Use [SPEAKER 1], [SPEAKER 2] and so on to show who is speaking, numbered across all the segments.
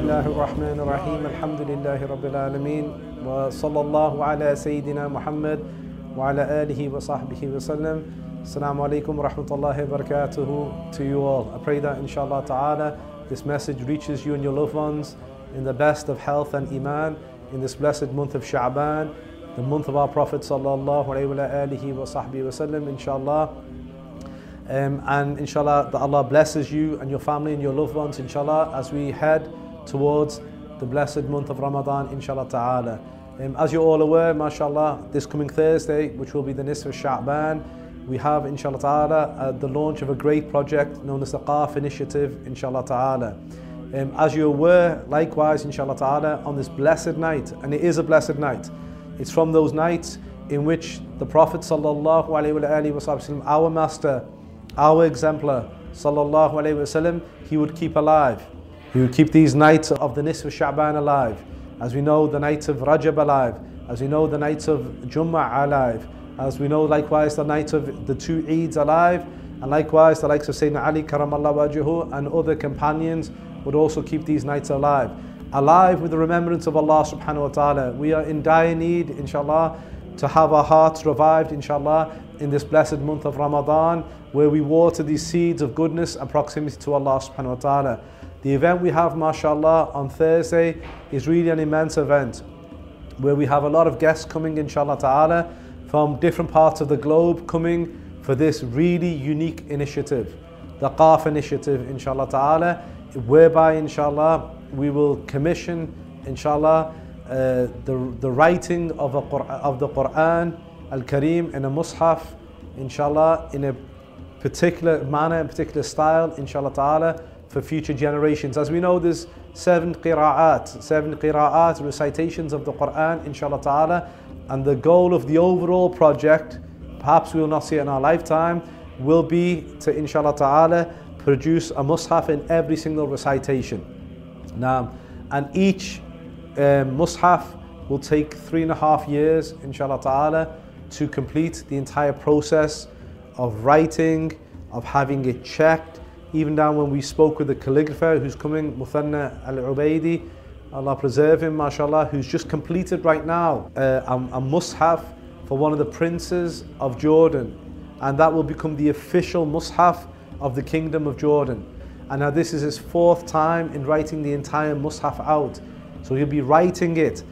[SPEAKER 1] الله الرحمن الرحيم الحمد لله رب العالمين وصلى الله على سيدنا محمد وعلى آله وصحبه وسلم. Assalamu alaikum wa rahmatullahi wa barakatuhu to you all. I pray that inshallah ta'ala this message reaches you and your loved ones in the best of health and iman in this blessed month of Sha'ban, the month of our Prophet sallallahu alayhi wa sahbihi wa sallam, inshallah. And inshallah that Allah blesses you and your family and your loved ones, inshallah, as we head towards the blessed month of Ramadan, inshallah ta'ala. As you're all aware, mashallah, this coming Thursday, which will be the Niṣf Sha, we have, inshallah ta'ala, the launch of a great project known as the Qāf Initiative, inshallah ta'ala. As you're aware, likewise, inshallah ta'ala, on this blessed night, and it is a blessed night, it's from those nights in which the Prophet sallallahu alayhi wa sallam, our master, our exemplar, sallallahu alayhi wa sallam, he would keep alive. He would keep these nights of the Niṣf Sha'ban alive. As we know, the nights of Rajab alive. As we know, the nights of Jummah alive. As we know, likewise, the nights of the two Eids alive. And likewise, the likes of Sayyidina Ali karamallahu wajhahu and other companions would also keep these nights alive. Alive with the remembrance of Allah subhanahu wa ta'ala. We are in dire need, inshallah, to have our hearts revived, inshallah, in this blessed month of Ramadan, where we water these seeds of goodness and proximity to Allah subhanahu wa ta'ala. The event we have, mashallah, on Thursday is really an immense event, where we have a lot of guests coming, inshallah ta'ala, from different parts of the globe, coming for this really unique initiative, the Qāf Initiative, inshallah ta'ala, whereby, inshallah, we will commission, inshallah, the writing of the Quran Al-Karim in a Mus'haf, inshallah, in a particular manner, in particular style, inshallah ta'ala, for future generations. As we know, there's seven qira'at, recitations of the Quran, inshallah ta'ala, and the goal of the overall project, perhaps we will not see it in our lifetime, will be to, inshallah ta'ala, produce a Mus'haf in every single recitation. Now, and each Mus'haf will take 3.5 years, inshallah ta'ala, to complete the entire process of writing, of having it checked, even down when we spoke with the calligrapher who's coming, Mothanna Al-Obaidi, Allah preserve him, mashallah, who's just completed right now a Mus'haf for one of the princes of Jordan, and that will become the official Mus'haf of the Kingdom of Jordan. And now this is his 4th time in writing the entire Mus'haf out. So he'll be writing it,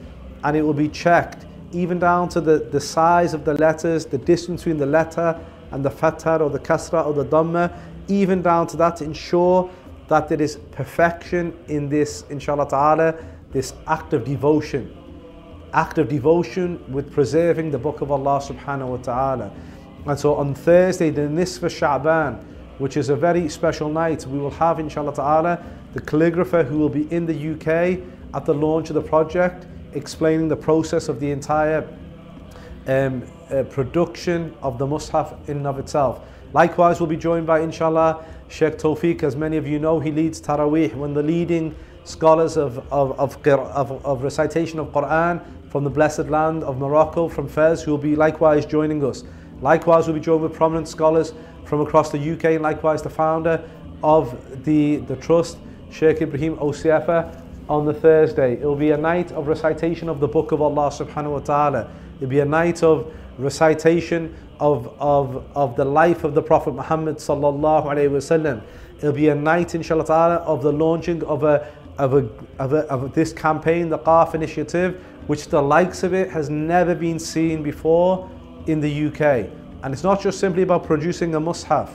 [SPEAKER 1] and it will be checked, even down to the size of the letters, the distance between the letter and the fathah or the kasra or the dhamma, even down to that, to ensure that there is perfection in this, inshallah ta'ala, this act of devotion with preserving the book of Allah subhanahu wa ta'ala. And so on Thursday, the Niṣf Sha, which is a very special night, we will have, inshallah ta'ala, the calligrapher who will be in the UK at the launch of the project, explaining the process of the entire production of the Mus'haf in and of itself. Likewise, we'll be joined by, inshallah, Shaykh Tawfiq. As many of you know, he leads Taraweeh, one of the leading scholars of recitation of Quran from the blessed land of Morocco, from Fez, who will be likewise joining us. Likewise, we'll be joined with prominent scholars from across the UK, and likewise the founder of the trust, Shaykh Ibrahim, Osi-Efa, on the Thursday. It will be a night of recitation of the book of Allah subhanahu wa ta'ala. It will be a night of recitation of the life of the Prophet Muhammad sallallahu alayhi wa sallam. It will be a night, inshallah ta'ala, of the launching of this campaign, the Qāf Initiative, which the likes of it has never been seen before in the UK. And it's not just simply about producing a Mus'haf.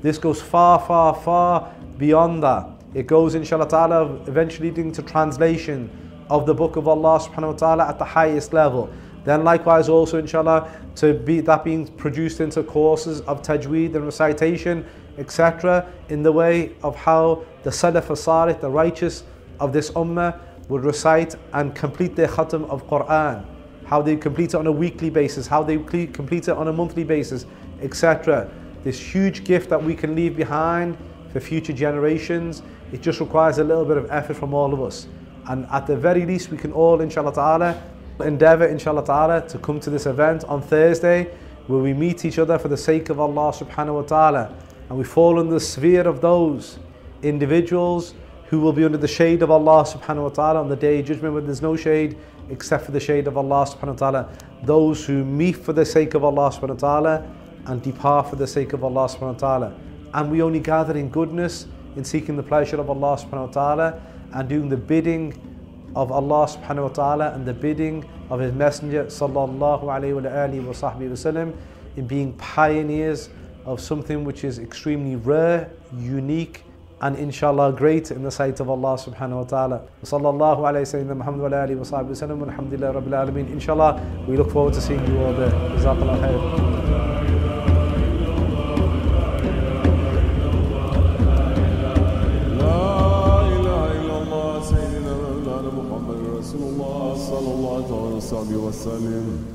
[SPEAKER 1] This goes far, far, far beyond that. It goes, inshallah ta'ala, eventually leading to translation of the book of Allah subhanahu wa ta'ala at the highest level. Then likewise also, inshallah, that being produced into courses of tajweed and recitation, etc., in the way of how the Salaf as-Salih, the righteous of this ummah, would recite and complete their khatam of Quran, how they complete it on a weekly basis, how they complete it on a monthly basis, etc. This huge gift that we can leave behind for future generations, it just requires a little bit of effort from all of us. And at the very least, we can all, inshallah ta'ala, endeavor, inshallah ta'ala, to come to this event on Thursday, where we meet each other for the sake of Allah subhanahu wa ta'ala, and we fall in the sphere of those individuals who will be under the shade of Allah subhanahu wa ta'ala on the day of judgment, when there's no shade except for the shade of Allah subhanahu wa ta'ala. Those who meet for the sake of Allah subhanahu wa ta'ala and depart for the sake of Allah subhanahu wa ta'ala. And we only gather in goodness, in seeking the pleasure of Allah subhanahu wa ta'ala and doing the bidding of Allah subhanahu wa ta'ala and the bidding of His Messenger sallallahu alayhi wa alihi wa sahbihi wa sallam, in being pioneers of something which is extremely rare, unique, and inshallah great in the sight of Allah subhanahu wa ta'ala. Sallallahu alayhi sayyidina Muhammad wa alihi wa sahbihi wa sallam, wa alhamdulillah rabbil alameen. Inshallah, we look forward to seeing you all there. Jazakallah khair.
[SPEAKER 2] صلى الله عليه وسلم